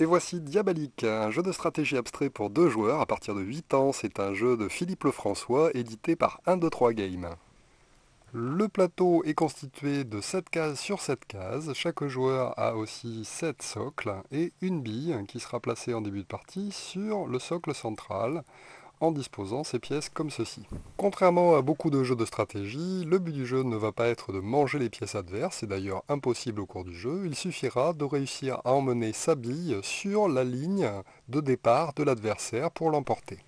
Et voici Diabolique, un jeu de stratégie abstrait pour 2 joueurs à partir de 8 ans. C'est un jeu de Philippe Lefrançois, édité par 1, 2, 3 Games. Le plateau est constitué de 7 cases sur 7 cases. Chaque joueur a aussi 7 socles et une bille qui sera placée en début de partie sur le socle central en disposant ses pièces comme ceci. Contrairement à beaucoup de jeux de stratégie, le but du jeu ne va pas être de manger les pièces adverses, c'est d'ailleurs impossible au cours du jeu, il suffira de réussir à emmener sa bille sur la ligne de départ de l'adversaire pour l'emporter.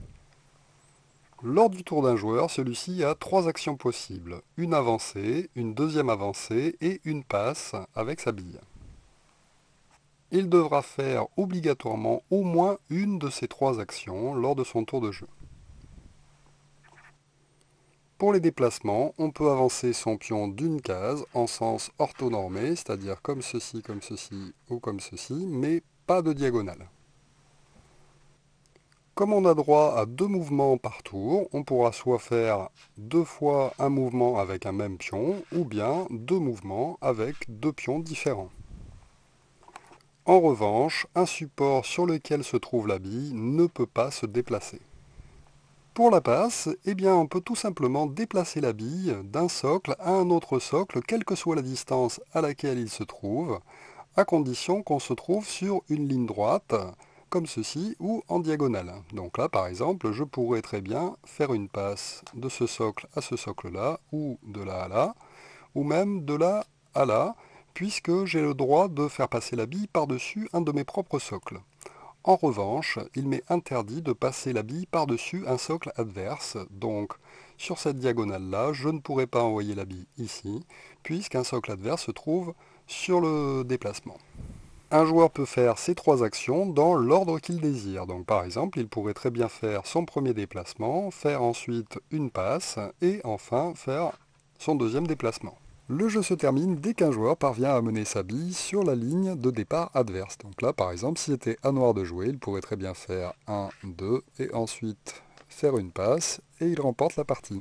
Lors du tour d'un joueur, celui-ci a 3 actions possibles, une avancée, une deuxième avancée et une passe avec sa bille. Il devra faire obligatoirement au moins une de ces 3 actions lors de son tour de jeu. Pour les déplacements, on peut avancer son pion d'une case en sens orthonormé, c'est-à-dire comme ceci ou comme ceci, mais pas de diagonale. Comme on a droit à 2 mouvements par tour, on pourra soit faire 2 fois un mouvement avec un même pion, ou bien 2 mouvements avec 2 pions différents. En revanche, un support sur lequel se trouve la bille ne peut pas se déplacer. Pour la passe, eh bien, on peut tout simplement déplacer la bille d'un socle à un autre socle, quelle que soit la distance à laquelle il se trouve, à condition qu'on se trouve sur une ligne droite, comme ceci, ou en diagonale. Donc là, par exemple, je pourrais très bien faire une passe de ce socle à ce socle-là, ou de là à là, ou même de là à là, puisque j'ai le droit de faire passer la bille par-dessus un de mes propres socles. En revanche, il m'est interdit de passer la bille par-dessus un socle adverse, donc sur cette diagonale-là, je ne pourrai pas envoyer la bille ici, puisqu'un socle adverse se trouve sur le déplacement. Un joueur peut faire ces 3 actions dans l'ordre qu'il désire. Donc par exemple, il pourrait très bien faire son premier déplacement, faire ensuite une passe, et enfin faire son deuxième déplacement. Le jeu se termine dès qu'un joueur parvient à mener sa bille sur la ligne de départ adverse. Donc là, par exemple, s'il était à noir de jouer, il pourrait très bien faire 1, 2, et ensuite faire une passe, et il remporte la partie.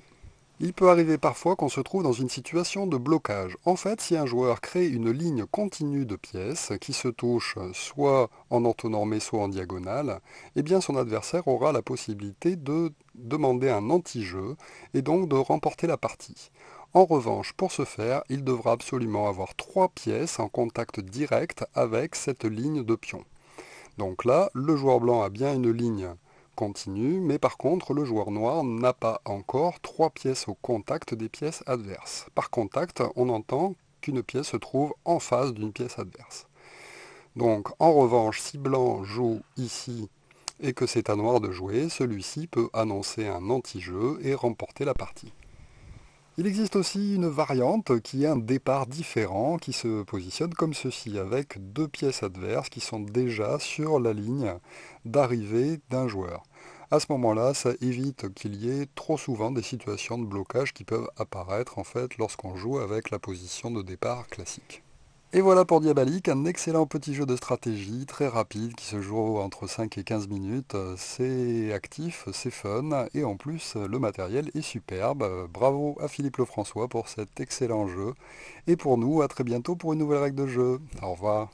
Il peut arriver parfois qu'on se trouve dans une situation de blocage. En fait, si un joueur crée une ligne continue de pièces qui se touchent soit en orthonormé, soit en diagonale, eh bien son adversaire aura la possibilité de demander un anti-jeu et donc de remporter la partie. En revanche, pour ce faire, il devra absolument avoir 3 pièces en contact direct avec cette ligne de pion. Donc là, le joueur blanc a bien une ligne continue, mais par contre, le joueur noir n'a pas encore 3 pièces au contact des pièces adverses. Par contact, on entend qu'une pièce se trouve en face d'une pièce adverse. Donc, en revanche, si blanc joue ici et que c'est à noir de jouer, celui-ci peut annoncer un anti-jeu et remporter la partie. Il existe aussi une variante qui est un départ différent qui se positionne comme ceci, avec 2 pièces adverses qui sont déjà sur la ligne d'arrivée d'un joueur. À ce moment-là, ça évite qu'il y ait trop souvent des situations de blocage qui peuvent apparaître en fait lorsqu'on joue avec la position de départ classique. Et voilà pour Diabolique, un excellent petit jeu de stratégie, très rapide, qui se joue entre 5 et 15 minutes. C'est actif, c'est fun, et en plus, le matériel est superbe. Bravo à Philippe Lefrançois pour cet excellent jeu. Et pour nous, à très bientôt pour une nouvelle règle de jeu. Au revoir.